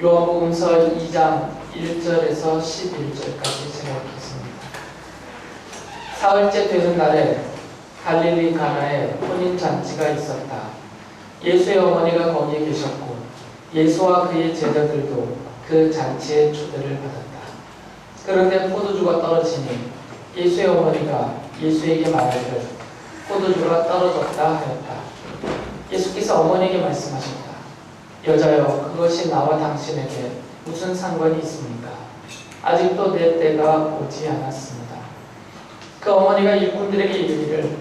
요한복음서 2장 1절에서 11절까지 제가 읽겠습니다. 사흘째 되는 날에 갈릴리 가나에 혼인잔치가 있었다. 예수의 어머니가 거기에 계셨고 예수와 그의 제자들도 그 잔치에 초대를 받았다. 그런데 포도주가 떨어지니 예수의 어머니가 예수에게 말하기를 포도주가 떨어졌다 하였다. 예수께서 어머니에게 말씀하셨다. 여자여, 그것이 나와 당신에게 무슨 상관이 있습니까? 아직도 내 때가 오지 않았습니다. 그 어머니가 일꾼들에게 이르기를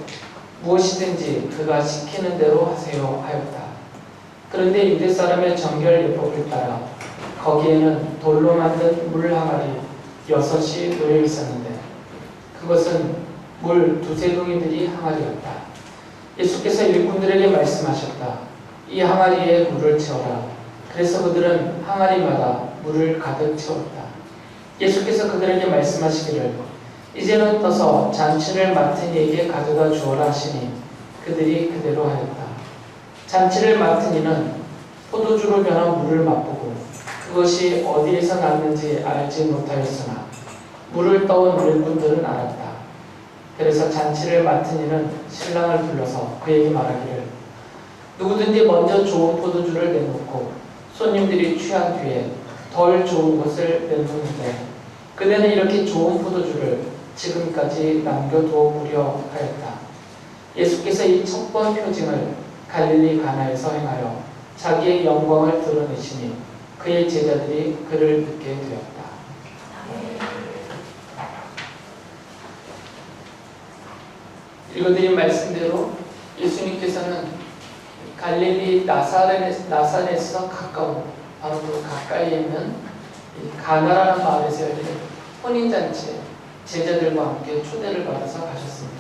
무엇이든지 그가 시키는 대로 하세요 하였다. 그런데 유대 사람의 정결 예법을 따라 거기에는 돌로 만든 물 항아리 6이 놓여 있었는데 그것은 물 2-3동이들이 항아리였다. 예수께서 일꾼들에게 말씀하셨다. 이 항아리에 물을 채워라. 그래서 그들은 항아리마다 물을 가득 채웠다. 예수께서 그들에게 말씀하시기를 이제는 떠서 잔치를 맡은 이에게 가져다 주어라 하시니 그들이 그대로 하였다. 잔치를 맡은 이는 포도주로 변한 물을 맛보고 그것이 어디에서 났는지 알지 못하였으나 물을 떠온 일꾼들은 알았다. 그래서 잔치를 맡은 이는 신랑을 불러서 그에게 말하기를 누구든지 먼저 좋은 포도주를 내놓고 손님들이 취한 뒤에 덜 좋은 것을 내놓는데 그대는 이렇게 좋은 포도주를 지금까지 남겨두어 보려 하였다. 예수께서 이 첫 번 표징을 갈릴리 가나에서 행하여 자기의 영광을 드러내시니 그의 제자들이 그를 믿게 되었다. 읽어드린 말씀대로 예수님께서는 갈릴리 나사렛에서 가까운 바로 그 가까이에 있는 가나라는 마을에서 열린 혼인잔치에 제자들과 함께 초대를 받아서 가셨습니다.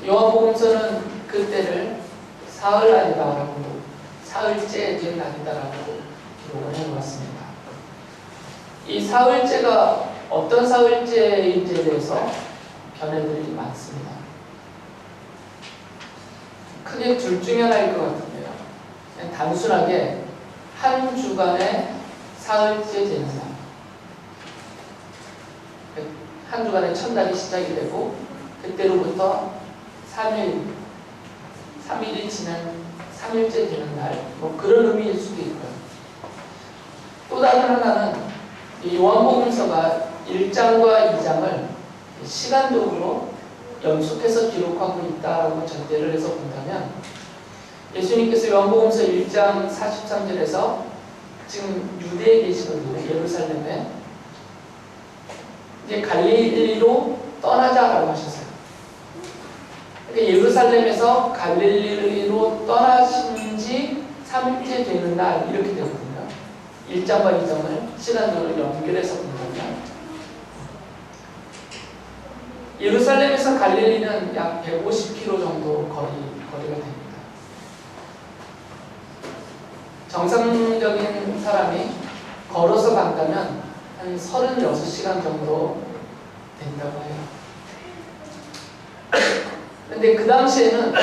요한복음서는 그때를 사흘 아니다라고 사흘째 된 날이다라고 기록을 해놓았습니다. 이 사흘째가 어떤 사흘째인지에 대해서 견해들이 많습니다. 크게 둘 중에 하나일 것 같은데요. 그냥 단순하게 한 주간의 사흘째 되는 날. 한 주간의 첫날이 시작이 되고 그때로부터 3일이 지난 3일째 되는 날. 뭐 그런 의미일 수도 있고요. 또 다른 하나는 이 요한복음서가 1장과 2장을 시간적으로 연속해서 기록하고 있다라고 전제를 해서 본다면 예수님께서 요한복음서 1장 43절에서 지금 유대에 계시거든요. 예루살렘에 이제 갈릴리로 떠나자라고 하셨어요. 그러니까 예루살렘에서 갈릴리로 떠나신 지 3일째 되는 날 이렇게 되거든요. 1장과 2장을 시간적으로 연결해서 본다면 예루살렘에서 갈릴리는 약 150km 정도 거리가 됩니다. 정상적인 사람이 걸어서 간다면 한 36시간 정도 된다고 해요. 근데 그 당시에는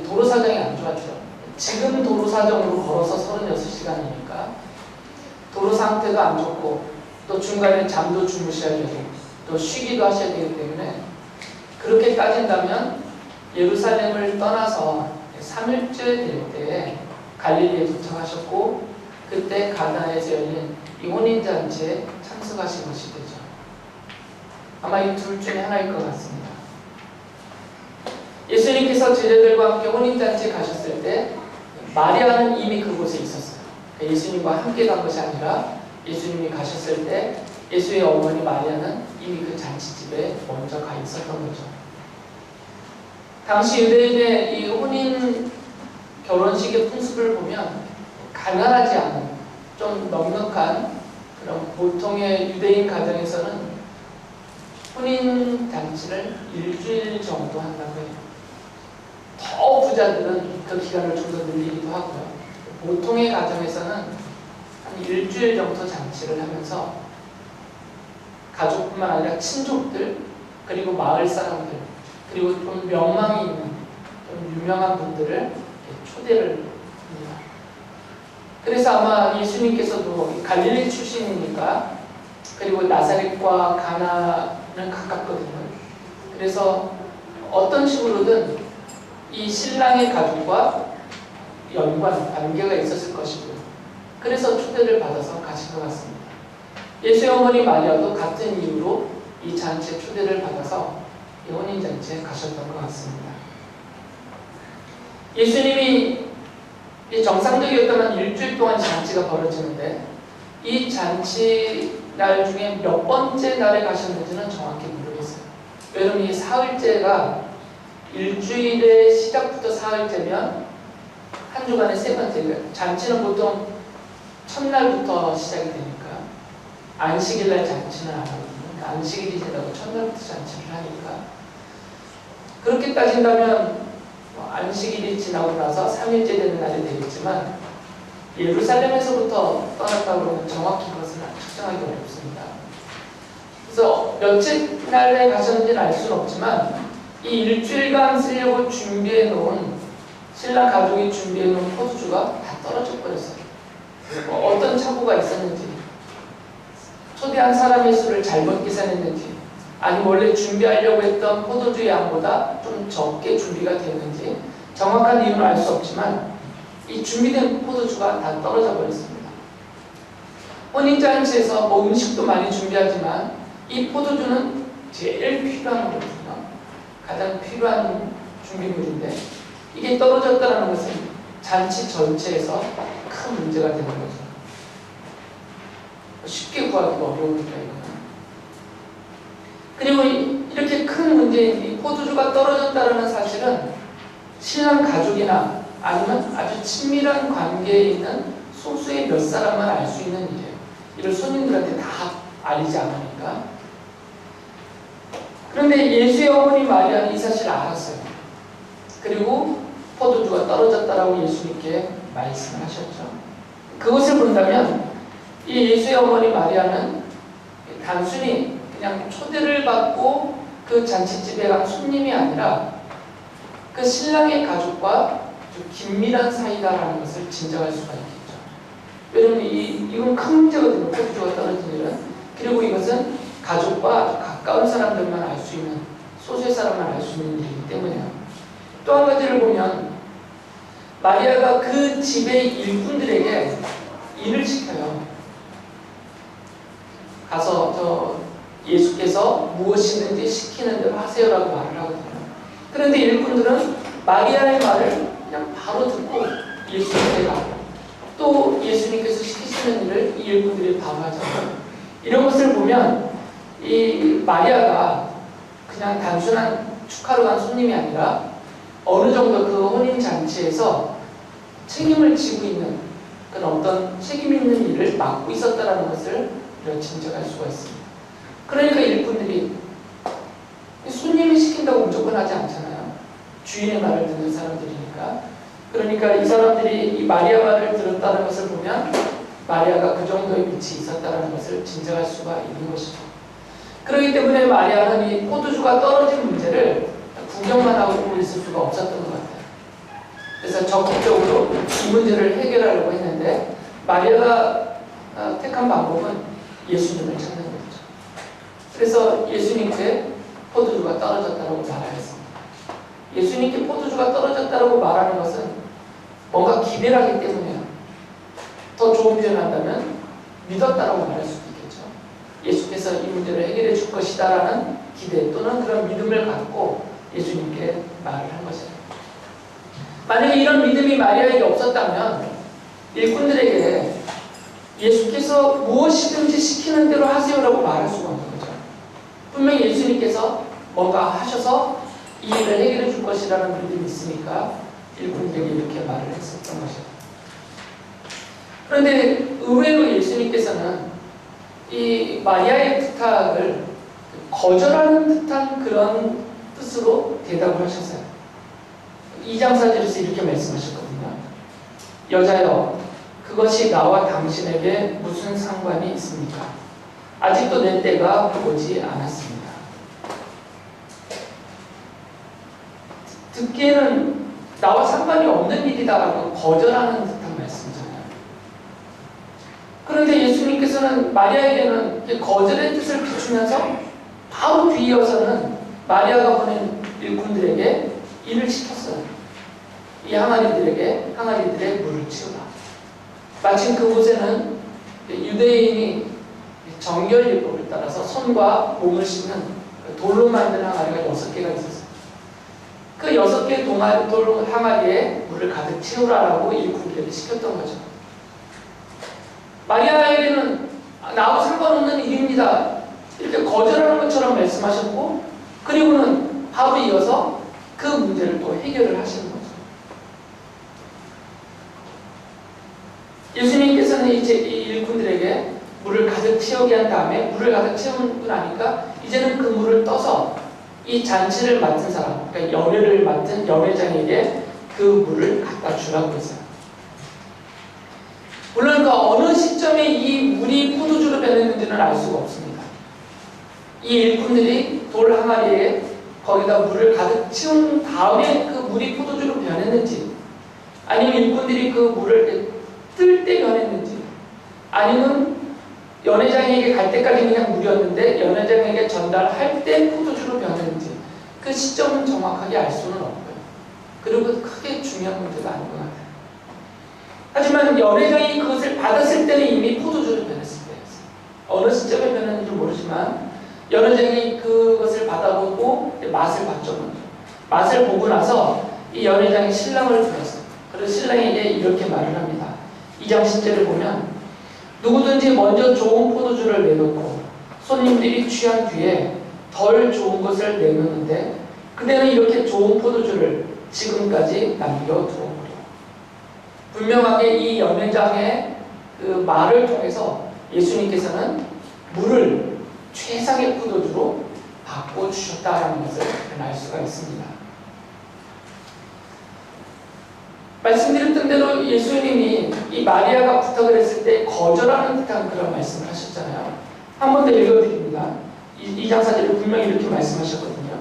도로 사정이 안 좋았죠. 지금 도로 사정으로 걸어서 36시간이니까 도로 상태가 안 좋고 또 중간에 잠도 주무셔야 되고 또 쉬기도 하셔야 되기 때문에 그렇게 따진다면 예루살렘을 떠나서 3일째 될 때에 갈릴리에 도착하셨고 그때 가나에서 열린 이 혼인잔치에 참석하신 것이 되죠. 아마 이 둘 중에 하나일 것 같습니다. 예수님께서 제자들과 함께 혼인잔치에 가셨을 때 마리아는 이미 그곳에 있었어요. 예수님과 함께 간 것이 아니라 예수님이 가셨을 때 예수의 어머니 마리아는 이미 그 잔치집에 먼저 가 있었던 거죠. 당시 유대인의 이 혼인 결혼식의 풍습을 보면 가난하지 않은 좀 넉넉한 그런 보통의 유대인 가정에서는 혼인 잔치를 일주일 정도 한다고 해요. 더 부자들은 그 기간을 좀 더 늘리기도 하고요. 보통의 가정에서는 한 일주일 정도 잔치를 하면서 가족뿐만 아니라 친족들 그리고 마을 사람들 그리고 좀 명망이 있는 좀 유명한 분들을 초대를 합니다. 그래서 아마 예수님께서도 갈릴리 출신이니까, 그리고 나사렛과 가나는 가깝거든요. 그래서 어떤 식으로든 이 신랑의 가족과 관계가 있었을 것이고, 그래서 초대를 받아서 가신 것 같습니다. 예수의 어머니 마리아도 같은 이유로 이 잔치에 초대를 받아서 이 혼인잔치에 가셨던 것 같습니다. 예수님이 정상적이었다면 일주일 동안 잔치가 벌어지는데, 이 잔치 날 중에 몇 번째 날에 가셨는지는 정확히 모르겠어요. 왜냐면 이 사흘째가 일주일의 시작부터 사흘째면 한 주간에 세 번째, 잔치는 보통 첫날부터 시작이 되니까 안식일날 잔치는 안 하거든요. 안식일이 되다가 첫날부터 잔치를 하니까, 그렇게 따진다면 안식일이 지나고 나서 3일째 되는 날이 되겠지만, 예루살렘에서부터 떠났다고 그러면 정확히 그것은 측정하기 어렵습니다. 그래서 며칠 날에 가셨는지는 알 수는 없지만, 이 일주일간 쓰려고 준비해 놓은, 신랑 가족이 준비해 놓은 포도주가 다 떨어져 버렸어요. 어떤 착오가 있었는지, 초대한 사람의 수를 잘못 계산했는지, 아니 원래 준비하려고 했던 포도주 양보다 좀 적게 준비가 됐는지 정확한 이유는 알 수 없지만, 이 준비된 포도주가 다 떨어져 버렸습니다. 혼인잔치에서 음식도 많이 준비하지만 이 포도주는 제일 필요한 거거든요. 가장 필요한 준비물인데, 이게 떨어졌다는 것은 잔치 전체에서 큰 문제가 되는 거죠. 쉽게 구하기가 어려우니까 이거는. 그리고 이렇게 큰 문제인 이 포도주가 떨어졌다는 사실은 신랑 가족이나 아니면 아주 친밀한 관계에 있는 소수의 몇 사람만 알 수 있는 일이에요. 이를 손님들한테 다 알리지 않으니까. 그런데 예수의 어머니 마리아는 이 사실을 알았어요. 그리고 포도주가 떨어졌다라고 예수님께 말씀을 하셨죠. 그것을 본다면 이 예수의 어머니 마리아는 단순히 그냥 초대를 받고 그 잔치집에 간 손님이 아니라 그 신랑의 가족과 긴밀한 사이다라는 것을 짐작할 수가 있겠죠. 왜냐하면 이건 큰 문제거든요. 포도주가 떨어진 일은. 그리고 이것은 가족과 가까운 사람들만 알 수 있는, 소수의 사람만 알 수 있는 일이기 때문에요. 또 한 가지를 보면 마리아가 그 집의 일꾼들에게 일을 시켜요. 가서 예수께서 무엇이든지 시키는 대로 하세요라고 말을 하거든요. 그런데 일꾼들은 마리아의 말을 그냥 바로 듣고 예수님께 가고, 또 예수님께서 시키시는 일을 이 일꾼들이 바로 하잖아요. 이런 것을 보면 이 마리아가 그냥 단순한 축하로 간 손님이 아니라 어느 정도 그 혼인잔치에서 책임을 지고 있는 그런 어떤 책임 있는 일을 맡고 있었다는 것을 짐작할 수가 있습니다. 그러니까 일꾼들이 손님이 시킨다고 무조건 하지 않잖아요. 주인의 말을 듣는 사람들이니까. 그러니까 이 사람들이 이 마리아 말을 들었다는 것을 보면 마리아가 그 정도의 위치에 있었다는 것을 짐작할 수가 있는 것이죠. 그렇기 때문에 마리아는 이 포도주가 떨어진 문제를 구경만 하고 있을 수가 없었던 것 같아요. 그래서 적극적으로 이 문제를 해결하려고 했는데, 마리아가 택한 방법은 예수님을 찾는 거죠. 그래서 예수님께 포도주가 떨어졌다고 말하였습니다. 예수님께 포도주가 떨어졌다고 말하는 것은 뭔가 기대를 하기 때문에요. 더 좋은 표현한다면 믿었다고 말할 수도 있겠죠. 예수께서 이 문제를 해결해 줄 것이다라는 기대 또는 그런 믿음을 갖고 예수님께 말을 한 것이에요. 만약에 이런 믿음이 마리아에게 없었다면 일꾼들에게 예수께서 무엇이든지 시키는 대로 하세요라고 말할 수가 없는 거죠. 분명히 예수님께서 뭔가 하셔서 이 일을 해결해 줄 것이라는 믿음이 있으니까 일꾼들에게 이렇게 말을 했었던 것이죠. 그런데 의외로 예수님께서는 이 마리아의 부탁을 거절하는 듯한 그런 뜻으로 대답을 하셨어요. 2장 4절에서 이렇게 말씀하셨거든요. 여자여, 그것이 나와 당신에게 무슨 상관이 있습니까? 아직도 내 때가 오지 않았습니다. 듣기에는 나와 상관이 없는 일이다라고 거절하는 듯한 말씀이잖아요. 그런데 예수님께서는 마리아에게는 거절의 뜻을 비추면서 바로 뒤이어서는 마리아가 보낸 일꾼들에게 일을 시켰어요. 이 항아리들의 물을 치우라. 마침 그곳에는 유대인이 정결예법을 따라서 손과 몸을 씻는 돌로 만든 항아리가 6개가 있었어요. 그 6개의 돌 항아리에 물을 가득 채우라라고 일꾼들에게 시켰던 거죠. 마리아에게는 나하고 상관없는 일입니다. 이렇게 거절하는 것처럼 말씀하셨고, 그리고는 바로 이어서 그 문제를 또 해결을 하시는 거죠. 예수님께서는 이제 이 일꾼들에게 물을 가득 채우게 한 다음에 물을 가득 채우고 나니까 이제는 그 물을 떠서 이 잔치를 맡은 사람, 그러니까 연회를 맡은 연회장에게 그 물을 갖다 주라고 했어요. 물론 그 어느 시점에 이 물이 포도주로 변했는지는 알 수가 없습니다. 이 일꾼들이 돌 항아리에 거기다 물을 가득 채운 다음에 그 물이 포도주로 변했는지, 아니면 일꾼들이 그 물을 뜰 때 변했는지, 아니면 연회장에게 갈 때까지 그냥 물이었는데 연회장에게 전달할 때 포도주로 변했는지, 그 시점은 정확하게 알 수는 없고요. 그리고 크게 중요한 문제가 아닌 것 같아요. 하지만 연회장이 그것을 받았을 때는 이미 포도주로 변했을 때였어요. 어느 시점에 변했는지 모르지만 연회장이 그것을 받아보고 맛을 봤죠. 먼저. 맛을 보고 나서 이 연회장이 신랑을 불렀어요. 그래서 신랑에게 이렇게 말을 합니다. 2장 10절을 보면 누구든지 먼저 좋은 포도주를 내놓고 손님들이 취한 뒤에 덜 좋은 것을 내놓는데 그대는 이렇게 좋은 포도주를 지금까지 남겨두었구려. 분명하게 이 연회장의 그 말을 통해서 예수님께서는 물을 최상의 포도주로 바꿔주셨다는 것을 알 수가 있습니다. 말씀드렸던 대로 예수님이 이 마리아가 부탁을 했을 때 거절하는 듯한 그런 말씀을 하셨잖아요. 한 번 더 읽어드립니다. 2장 4절에 분명히 이렇게 말씀하셨거든요.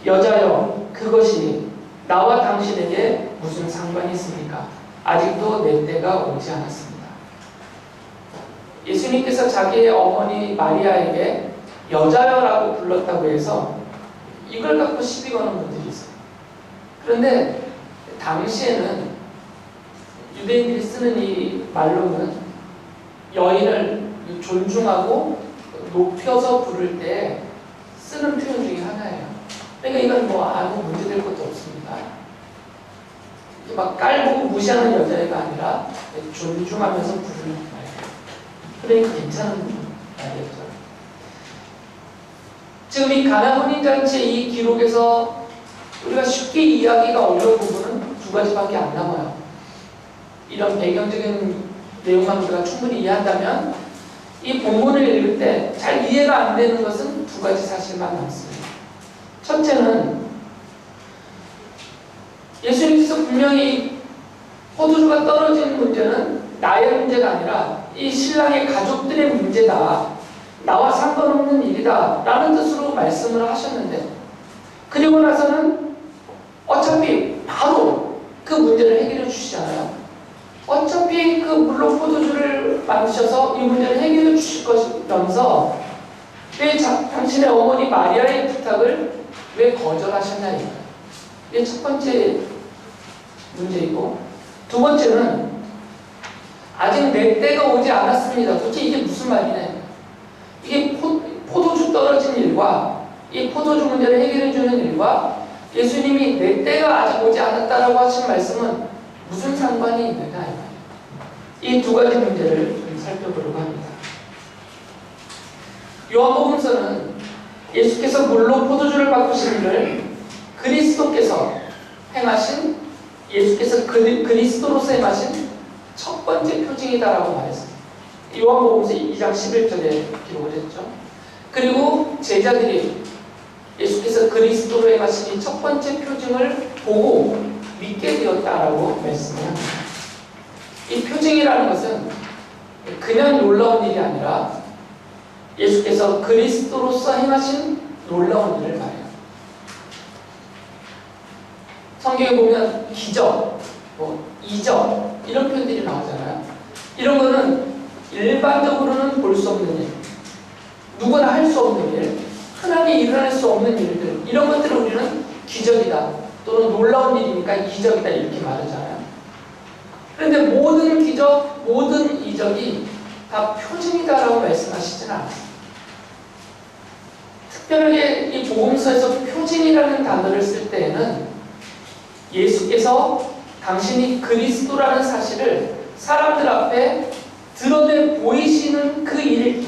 여자여, 그것이 나와 당신에게 무슨 상관이 있습니까? 아직도 내 때가 오지 않았습니다. 예수님께서 자기의 어머니 마리아에게 여자여라고 불렀다고 해서 이걸 갖고 시비 거는 분들이 있어요. 그런데 당시에는 유대인들이 쓰는 이 말로는 여인을 존중하고 높여서 부를 때 쓰는 표현 중에 하나예요. 그러니까 이건 뭐 아무 문제될 것도 없습니다. 막 깔보고 무시하는 여자애가 아니라 존중하면서 부르는 말이에요. 그러니까 괜찮은 말이었죠. 지금 이 가나 혼인잔치의 이 기록에서 우리가 쉽게 이해하기가 어려운 부분은 2가지밖에 안 남아요. 이런 배경적인 내용만 우리가 충분히 이해한다면 이 본문을 읽을 때 잘 이해가 안 되는 것은 2가지 사실만 남습니다. 첫째는 예수님께서 분명히 포도주가 떨어진 문제는 나의 문제가 아니라 이 신랑의 가족들의 문제다. 나와 상관없는 일이다. 라는 뜻으로 말씀을 하셨는데 그리고 나서는 어차피 바로 그 문제를 해결해 주시잖아요. 어차피 그 물로 포도주를 만드셔서 이 문제를 해결해 주실 것이면서 왜 당신의 어머니 마리아의 부탁을 왜 거절하셨냐 이거예요. 이게 첫 번째 문제이고, 2번째는 아직 내 때가 오지 않았습니다. 도대체 이게 무슨 말이냐. 이게 포도주 떨어진 일과 이 포도주 문제를 해결해주는 일과 예수님이 내 때가 아직 오지 않았다라고 하신 말씀은 무슨 상관이 있느냐. 이 2가지 문제를 좀 살펴보려고 합니다. 요한복음서는 예수께서 물로 포도주를 바꾸신 일을 그리스도께서 행하신, 예수께서 그리스도로서 행하신 첫 번째 표징이다라고 말했습니다. 요한복음서 2장 11절에 기록을 했죠. 그리고 제자들이 예수께서 그리스도로 행하신 이 첫 번째 표징을 보고 믿게 되었다라고 말씀을 합니다. 이 표징이라는 것은 그냥 놀라운 일이 아니라 예수께서 그리스도로서 행하신 놀라운 일을 말해요. 성경에 보면 기적, 이적 이런 표현들이 나오잖아요. 이런 거는 일반 볼 수 없는 일, 누구나 할 수 없는 일, 흔하게 일어날 수 없는 일들, 이런 것들을 우리는 기적이다 또는 놀라운 일이니까 기적이다 이렇게 말하잖아요. 그런데 모든 기적, 모든 이적이 다 표징이다라고 말씀하시지는 않아요. 특별하게 이 복음서에서 표징이라는 단어를 쓸 때에는 예수께서 당신이 그리스도라는 사실을 사람들 앞에 드러내 보이시는 그 일,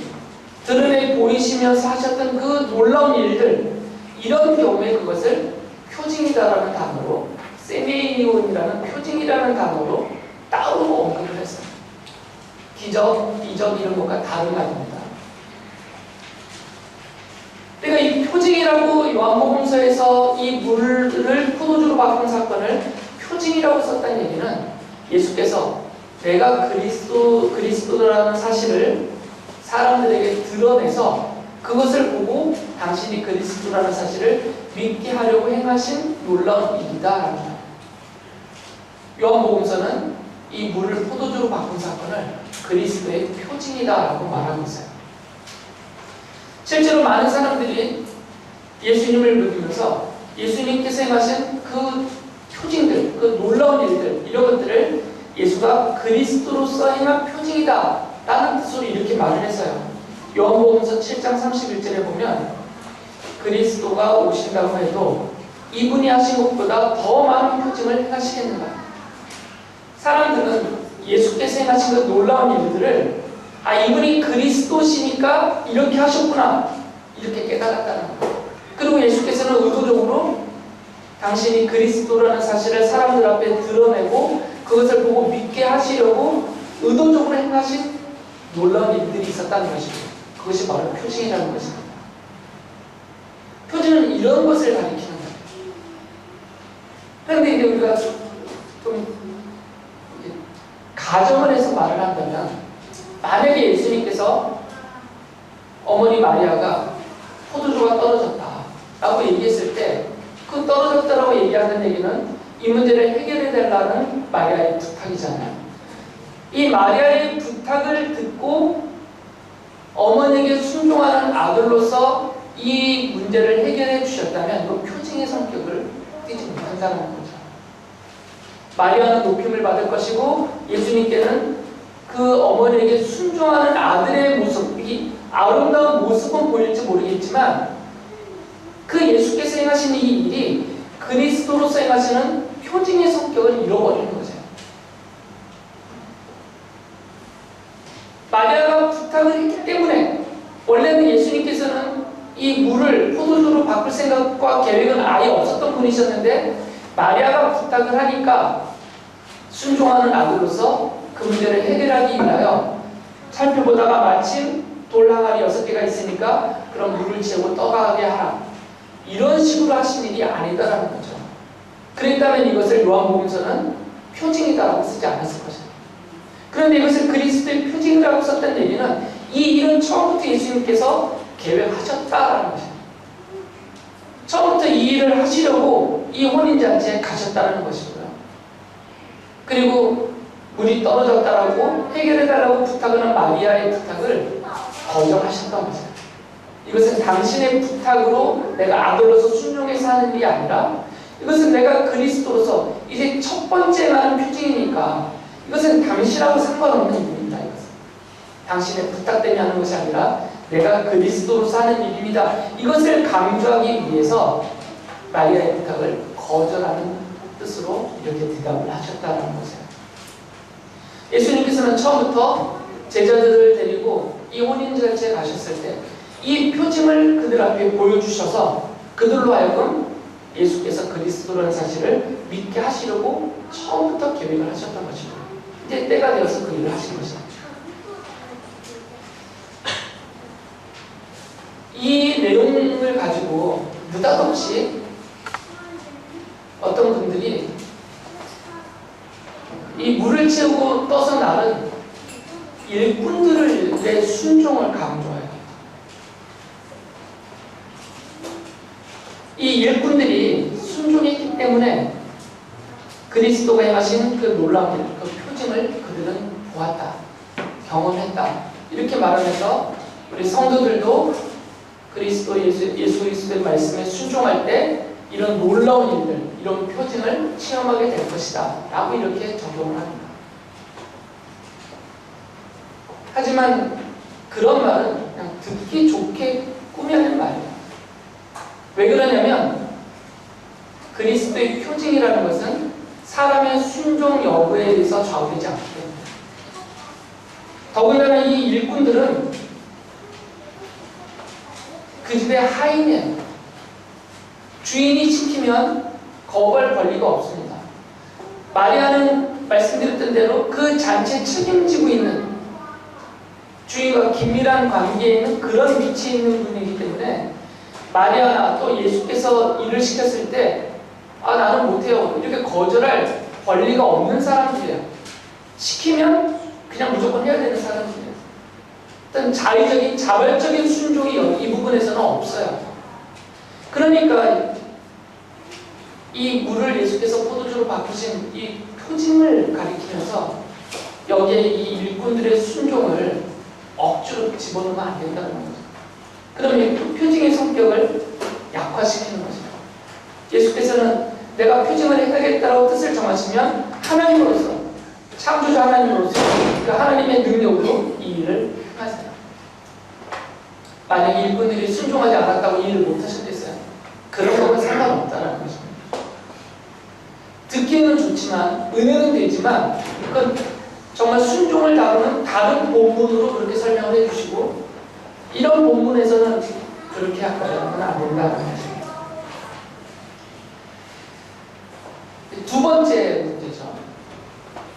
드러내 보이시면서 하셨던 그 놀라운 일들, 이런 경우에 그것을 표징이다라는 단어로, 세메이온이라는 표징이라는 단어로 따로 언급을 했어요. 기적, 이적 이런 것과 다른 말입니다. 그러니까 이 표징이라고 요한복음서에서 이 물을 포도주로 바꾼 사건을 표징이라고 썼다는 얘기는 예수께서 내가 그리스도라는 사실을 사람들에게 드러내서 그것을 보고 당신이 그리스도라는 사실을 믿게 하려고 행하신 놀라운 일이다라는 거예요. 요한복음서는 이 물을 포도주로 바꾼 사건을 그리스도의 표징이다라고 말하고 있어요. 실제로 많은 사람들이 예수님을 믿으면서 예수님께서 행하신 그 표징들, 그 놀라운 일들, 이런 것들을 예수가 그리스도로서 행한 표징이다 라는 뜻으로 이렇게 말을 했어요. 요한복음서 7장 31절에 보면 그리스도가 오신다고 해도 이분이 하신 것보다 더 많은 표징을 행하시겠는가. 사람들은 예수께서 행하신 그 놀라운 일들을 이분이 그리스도시니까 이렇게 하셨구나 이렇게 깨달았다는 거예요. 그리고 예수께서는 의도적으로 당신이 그리스도라는 사실을 사람들 앞에 드러내고 그것을 보고 믿게 하시려고 의도적으로 행하신 놀라운 일들이 있었다는 것입니다. 그것이 바로 표징이라는 것입니다. 표징은 이런 것을 가리키는 거예요. 그런데 이제 우리가 좀 가정을 해서 말을 한다면, 만약에 예수님께서 어머니 마리아가 포도주가 떨어졌다 라고 얘기했을 때 그 떨어졌다라고 얘기하는 얘기는 이 문제를 해결해 달라는 마리아의 부탁이잖아요. 이 마리아의 부탁을 듣고 어머니에게 순종하는 아들로서 이 문제를 해결해 주셨다면 그 표징의 성격을 띠지 못한다는 거죠. 마리아는 높임을 받을 것이고 예수님께는 그 어머니에게 순종하는 아들의 모습, 이 아름다운 모습은 보일지 모르겠지만 그 예수께서 행하시는 이 일이 그리스도로서 행하시는 표징의 성격을 잃어버리는 거죠. 마리아가 부탁을 했기 때문에, 원래는 예수님께서는 이 물을 포도주로 바꿀 생각과 계획은 아예 없었던 분이셨는데 마리아가 부탁을 하니까 순종하는 아들로서 그 문제를 해결하기 위하여 살펴보다가 마침 돌 항아리 6개가 있으니까 그럼 물을 재고 떠가게 하라, 이런 식으로 하신 일이 아니다라는 거죠. 그랬다면 이것을 요한복음서는 표징이다라고 쓰지 않았을 것입니다. 그런데 이것을 그리스도의 표징이라고 썼던 얘기는 이 일은 처음부터 예수님께서 계획하셨다라는 것입니다. 처음부터 이 일을 하시려고 이 혼인잔치에 가셨다는 것이고요. 그리고 물이 떨어졌다라고 해결해달라고 부탁을 한 마리아의 부탁을 거절하셨던 거죠. 이것은 당신의 부탁으로 내가 아들로서 순종해서 하는 일이 아니라 이것은 내가 그리스도로서 이제 첫 번째 하는 표징이니까 이것은 당신하고 상관없는 일입니다. 이것은 당신의 부탁 때문에 하는 것이 아니라 내가 그리스도로서 하는 일입니다. 이것을 강조하기 위해서 마리아의 부탁을 거절하는 뜻으로 이렇게 대답을 하셨다는 거죠. 예수님께서는 처음부터 제자들을 데리고 이 혼인잔치에 가셨을 때 이 표징을 그들 앞에 보여주셔서 그들로 하여금 예수께서 그리스도라는 사실을 믿게 하시려고 처음부터 계획을 하셨던 것입니다. 이제 때가 되어서 그 일을 하신 것입니다. 이 내용을 가지고 느닷없이 어떤 분들이 이 물을 채우고 떠서 나른 일꾼들의 순종을 강조해요. 이 일꾼들이 순종했기 때문에 그리스도가 행하신 그 놀라운 일, 그 표징을 그들은 보았다, 경험했다, 이렇게 말하면서 우리 성도들도 그리스도 예수 그리스도의 말씀에 순종할 때 이런 놀라운 일들, 이런 표징을 체험하게 될 것이다 라고 이렇게 적용을 합니다. 하지만 그런 말은 그냥 듣기 좋게 꾸며낸 말이에요. 왜 그러냐면 그리스도의 표징이라는 것은 사람의 순종 여부에 의해서 좌우되지 않기 때문에, 더군다나 이 일꾼들은 그 집의 하인이에요. 주인이 시키면 거부할 권리가 없습니다. 마리아는 말씀드렸던 대로 그 잔치에 책임지고 있는, 주인과 긴밀한 관계에 있는 그런 위치에 있는 분이기 때문에 마리아나 또 예수께서 일을 시켰을 때 나는 못해요 이렇게 거절할 권리가 없는 사람들이에요. 시키면 그냥 무조건 해야 되는 사람들이에요. 어떤 자의적인 자발적인 순종이 이 부분에서는 없어요. 그러니까 이 물을 예수께서 포도주로 바꾸신 이 표징을 가리키면서 여기에 이 일꾼들의 순종을 억지로 집어넣으면 안 된다는 거죠. 그러면 그 표징의 성격을 약화시키는 거죠. 예수께서는 내가 표징을 해야겠다라고 뜻을 정하시면 하나님으로서, 창조자 하나님으로서 그 하나님의 능력으로 이 일을 하세요. 만약에 일꾼들이 순종하지 않았다고 이 일을 못하셨겠어요? 그런 거는 상관없다는 것입니다. 듣기는 좋지만, 은혜는 되지만, 그건 정말 순종을 다루는 다른 본문으로 그렇게 설명을 해주시고, 이런 본문에서는 그렇게 하면 안 된다는 것입니다. 두 번째 문제죠.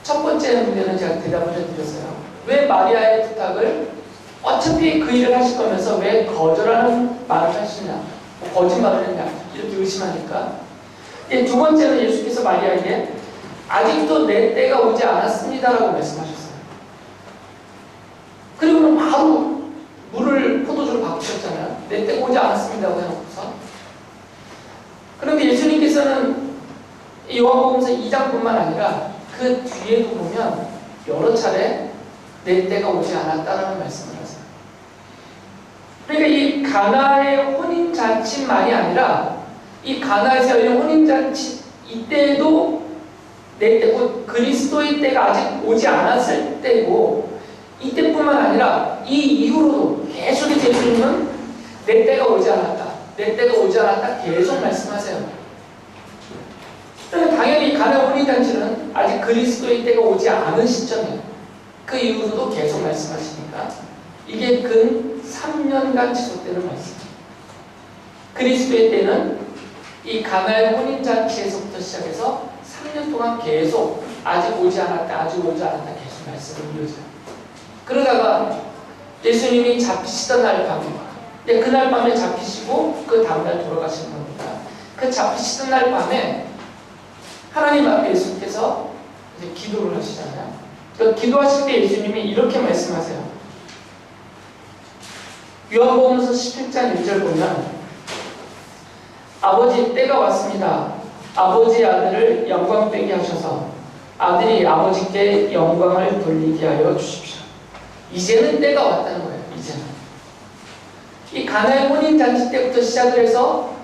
첫 번째 문제는 제가 대답을 해드렸어요. 왜 마리아의 부탁을 어차피 그 일을 하실 거면서 왜 거절하는 말을 하시냐, 거짓말을 했냐, 이렇게 의심하니까. 두 번째는 예수께서 마리아에게 아직도 내 때가 오지 않았습니다라고 말씀하셨어요. 그리고는 바로 물을 포도주로 바꾸셨잖아요. 내 때가 오지 않았습니다라고 해놓고서. 그런데 예수님께서는 요한복음서 2장뿐만 아니라 그 뒤에도 보면 여러 차례 내 때가 오지 않았다라는 말씀을 하세요. 그러니까 이 가나의 혼인잔치만이 아니라 이 가나에서 열린 혼인잔치 이때에도 내 때, 곧 그리스도의 때가 아직 오지 않았을 때고, 이때뿐만 아니라 이 이후로도 계속 예수님은 내 때가 오지 않았다, 내 때가 오지 않았다 계속 말씀하세요. 그러면 당연히 가나 혼인잔치는 아직 그리스도의 때가 오지 않은 시점이에요. 그 이후로도 계속 말씀하시니까 이게 근 3년간 지속되는 말씀이에요. 그리스도의 때는 이 가나의 혼인잔치에서부터 시작해서 3년 동안 계속 아직 오지 않았다, 아직 오지 않았다 계속 말씀을 이어져요. 그러다가 예수님이 잡히시던 날 밤에, 그날 밤에 잡히시고 그 다음날 돌아가시는 겁니다. 그 잡히시던 날 밤에 하나님 앞에 예수께서 이제 기도를 하시잖아요. 그 기도하실 때 예수님이 이렇게 말씀하세요. 요한복음서 17장 1절 보면 아버지 때가 왔습니다. 아버지의 아들을 영광 되게 하셔서 아들이 아버지께 영광을 돌리게 하여 주십시오. 이제는 때가 왔다는 거예요. 이제는. 이 가나의 혼인잔치 때부터 시작을 해서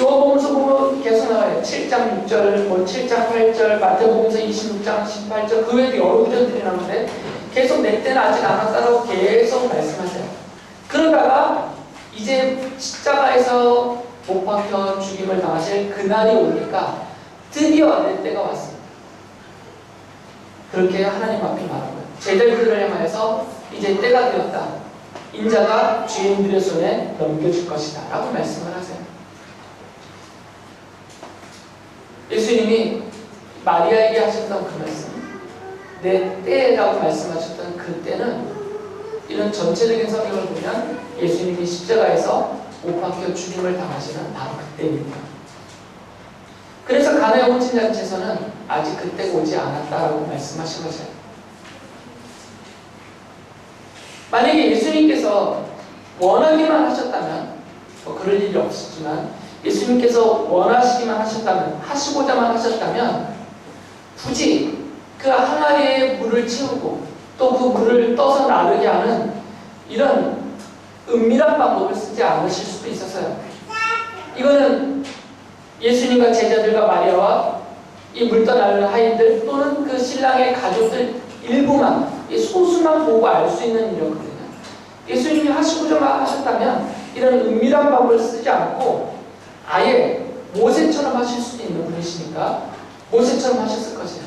요한복음서 보면 계속 나와요. 7장 6절, 7장 8절, 마태복음서 26장 18절, 그 외에도 여러 구절들이 나오는데 계속 내 때는 아직 안 왔다고 계속 말씀하세요. 그러다가 이제 십자가에서 못 박혀 죽임을 당하실 그날이 오니까 드디어 내 때가 왔습니다. 그렇게 하나님 앞에 말한 거예요. 제자들을 향하여서 이제 때가 되었다. 인자가 주인들의 손에 넘겨줄 것이다 라고 말씀을 하세요. 예수님이 마리아에게 하셨던 그 말씀, 내 때라고 말씀하셨던 그 때는, 이런 전체적인 성경을 보면 예수님이 십자가에서 못 박혀 죽임을 당하시는 바로 그때입니다. 그래서 가나의 혼인잔치에서는 아직 그때가 오지 않았다라고 말씀하신 거죠. 만약에 예수님께서 원하기만 하셨다면, 그럴 일이 없었지만 예수님께서 원하시기만 하셨다면, 하시고자만 하셨다면 굳이 그 항아리에 물을 채우고 또 그 물을 떠서 나르게 하는 이런 은밀한 방법을 쓰지 않으실 수도 있었어요. 이거는 예수님과 제자들과 마리아와 이 물 떠나르는 하인들 또는 그 신랑의 가족들 일부만, 이 소수만 보고 알 수 있는 일이었거든요. 예수님이 하시고자 하셨다면 이런 은밀한 방법을 쓰지 않고 아예 모세처럼 하실 수도 있는 분이시니까 모세처럼 하셨을 것이에요.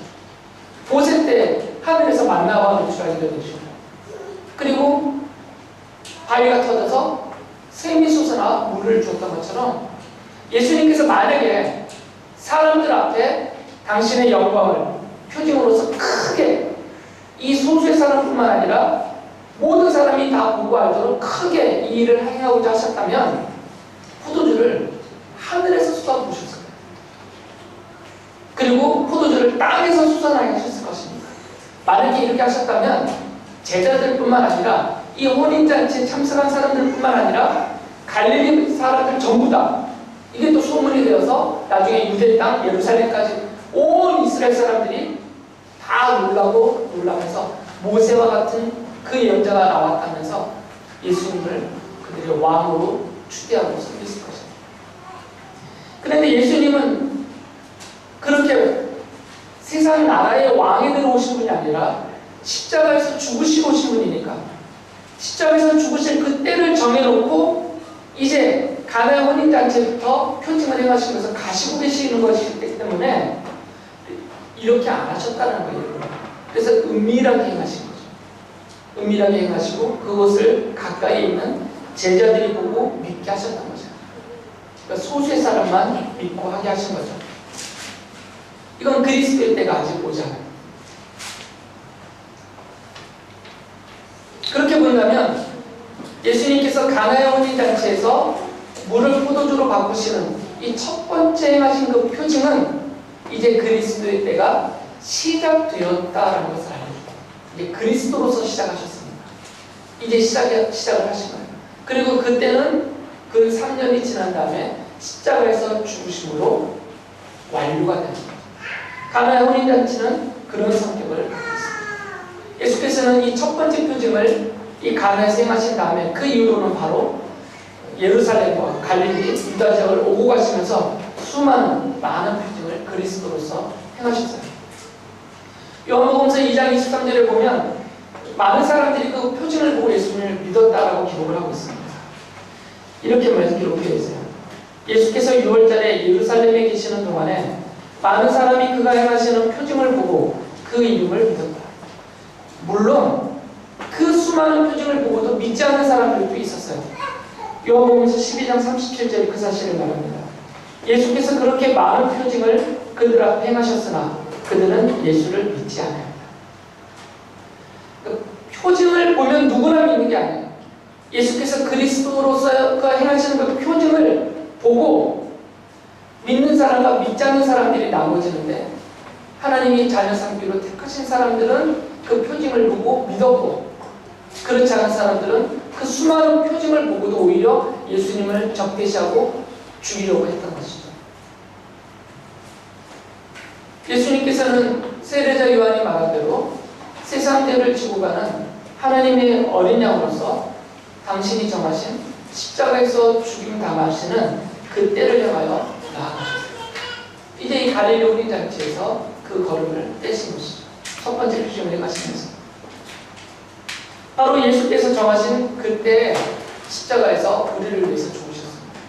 모세 때 하늘에서 만나와 노출하게 되시고, 그리고 바위가 터져서 샘이 솟아나 물을 주었던 것처럼 예수님께서 만약에 사람들 앞에 당신의 영광을 표징으로서 크게 이 소수의 사람뿐만 아니라 모든 사람이 다 보고 알도록 크게 이 일을 행하고자 하셨다면 포도주를 하늘에서 쏟아부으셨을 거예요. 그리고 포도주를 땅에서 솟아나게 하셨을 것입니다. 만약에 이렇게 하셨다면 제자들뿐만 아니라 이 혼인잔치에 참석한 사람들뿐만 아니라 갈릴리 사람들 전부 다 이게 또 소문이 되어서 나중에 유대 땅 예루살렘까지 온 이스라엘 사람들이 다 놀라면서 모세와 같은 그 예언자가 나왔다면서 예수님을 그들의 왕으로 추대하고 섬겼을 것입니다. 그런데 예수님은 그렇게 세상 나라의 왕이 들어오신 분이 아니라 십자가에서 죽으시고 오신 분이니까 십자가에서 죽으실 그 때를 정해놓고 이제 가나의 혼인잔치부터 표징을 행하시면서 가시고 계시는 것이기 때문에 이렇게 안 하셨다는 거예요. 그래서 은밀하게 행하신 거죠. 은밀하게 행하시고 그것을 가까이 있는 제자들이 보고 믿게 하셨던 거죠. 그러니까 소수의 사람만 믿고 하게 하신 거죠. 이건 그리스도의 때가 아직 오지 않아요. 그렇게 본다면 예수님께서 가나의 혼인잔치에서 물을 포도주로 바꾸시는 이 첫 번째 행하신 그 표징은 이제 그리스도의 때가 시작되었다라는 것을 알려줍니다. 이제 그리스도로서 시작하셨습니다. 이제 시작을 하신 거예요. 그리고 그때는 그 3년이 지난 다음에 십자가에서 죽으심으로 완료가 됩니다. 가나의 혼인잔치는 그런 성격을 갖고 있습니다. 예수께서는 이 첫 번째 표징을 이 가나에서 행하신 다음에 그 이후로는 바로 예루살렘과 갈릴리, 유다 지역을 오고 가시면서 많은 표징을 그리스도로서 행하셨어요. 요한복음서 2장 23절에 보면 많은 사람들이 그 표징을 보고 예수님을 믿었다라고 기록을 하고 있습니다. 이렇게 기록되어 있어요. 예수께서 6월달에 예루살렘에 계시는 동안에 많은 사람이 그가 행하시는 표징을 보고 그 이름을 믿었다. 물론 그 수많은 표징을 보고도 믿지 않는 사람들도 있었어요. 요한복음서 12장 37절이 그 사실을 말합니다. 예수께서 그렇게 많은 표징을 그들 앞에 행하셨으나 그들은 예수를 믿지 않아요. 그러니까 표징을 보면 누구나 믿는 게 아니에요. 예수께서 그리스도로서 행하시는 그 표징을 보고 믿는 사람과 믿지 않는 사람들이 나눠지는데 하나님이 자녀 삼기로 택하신 사람들은 그 표징을 보고 믿었고 그렇지 않은 사람들은 그 수많은 표징을 보고도 오히려 예수님을 적대시하고 죽이려고 했던 것이죠. 예수님께서는 세례자 요한이 말한 대로 세상대를 지고 가는 하나님의 어린 양으로서 당신이 정하신 십자가에서 죽임 당하시는 그 때를 향하여 나아가셨어요. 이제 이 갈릴리 혼인잔치에서 그 걸음을 떼신 것이죠. 첫 번째 표징을 가시면서 바로 예수께서 정하신 그때 십자가에서 우리를 위해서 죽으셨습니다.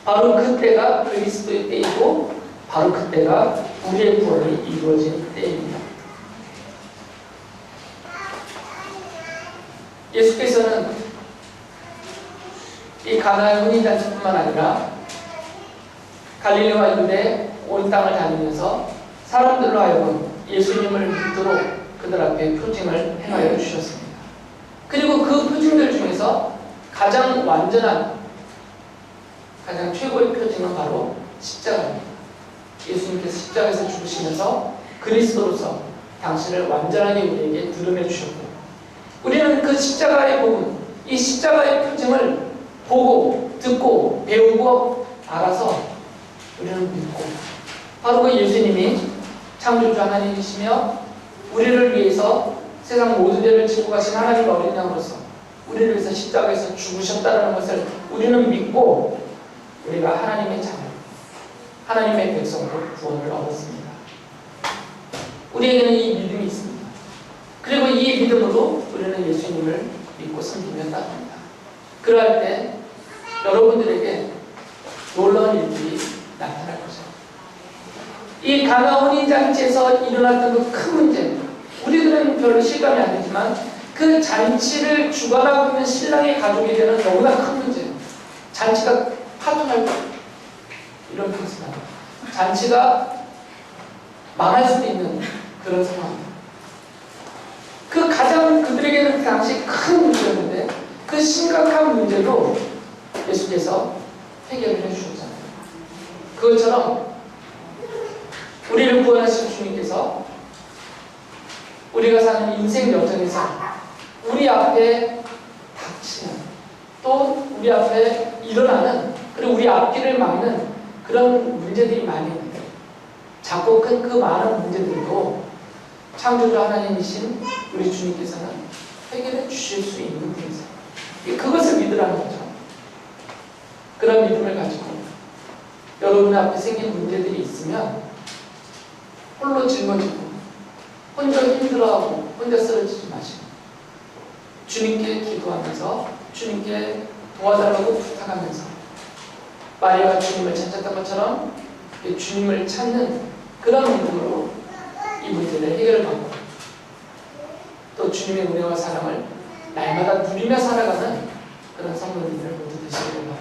바로 그때가 그리스도의 때이고 바로 그때가 우리의 구원이 이루어진 때입니다. 예수께서는 이 가나의 혼인잔치뿐만 아니라 갈릴리와 유대 온 땅을 다니면서 사람들로 하여금 예수님을 믿도록 그들 앞에 표징을 행하여 주셨습니다. 그리고 그 표징들 중에서 가장 완전한, 가장 최고의 표징은 바로 십자가입니다. 예수님께서 십자가에서 죽으시면서 그리스도로서 당신을 완전하게 우리에게 드러내 주셨고 우리는 그 십자가의 복음, 이 십자가의 표징을 보고 듣고 배우고 알아서 우리는 믿고 바로 그 예수님이 창조주 하나님이시며 우리를 위해서 세상 모든 죄를 지고 가신 하나님의 어린 양으로서 우리를 위해서 십자가에서 죽으셨다는 것을 우리는 믿고 우리가 하나님의 자녀, 하나님의 백성으로 구원을 얻었습니다. 우리에게는 이 믿음이 있습니다. 그리고 이 믿음으로 우리는 예수님을 믿고 섬기며 따릅니다. 그럴 때 여러분들에게 놀라운 일들이 나타날 거죠. 이 가나 혼인잔치에서 일어났던 그 큰 문제, 우리들은 별로 실감이 안 되지만 그 잔치를 주관하고 있는 신랑의 가족에게는 너무나 큰 문제, 잔치가 파토날 것, 이런 표현입니다. 잔치가 망할 수도 있는 그런 상황입니다. 그 가장 그들에게는 그 당시 큰 문제였는데 그 심각한 문제로 예수께서 해결을 해주셨잖아요. 그것처럼 우리를 구원하신 주님께서 우리가 사는 인생 여정에서 우리 앞에 닥치는 또 우리 앞에 일어나는 그리고 우리 앞길을 막는 그런 문제들이 많이 있는데 작고 큰 그 많은 문제들도 창조주 하나님이신 우리 주님께서는 해결해 주실 수 있는 분이세요. 그것을 믿으라는 거죠. 그런 믿음을 가지고 여러분 앞에 생긴 문제들이 있으면 홀로 짊어지고 혼자 힘들어하고 혼자 쓰러지지 마시고 주님께 기도하면서 주님께 도와달라고 부탁하면서 마리아가 주님을 찾았던 것처럼 주님을 찾는 그런 믿음으로 이 문제를 해결받고 또 주님의 은혜와 사랑을 날마다 누리며 살아가는 그런 성도님들 모두 되시기를 바랍니다.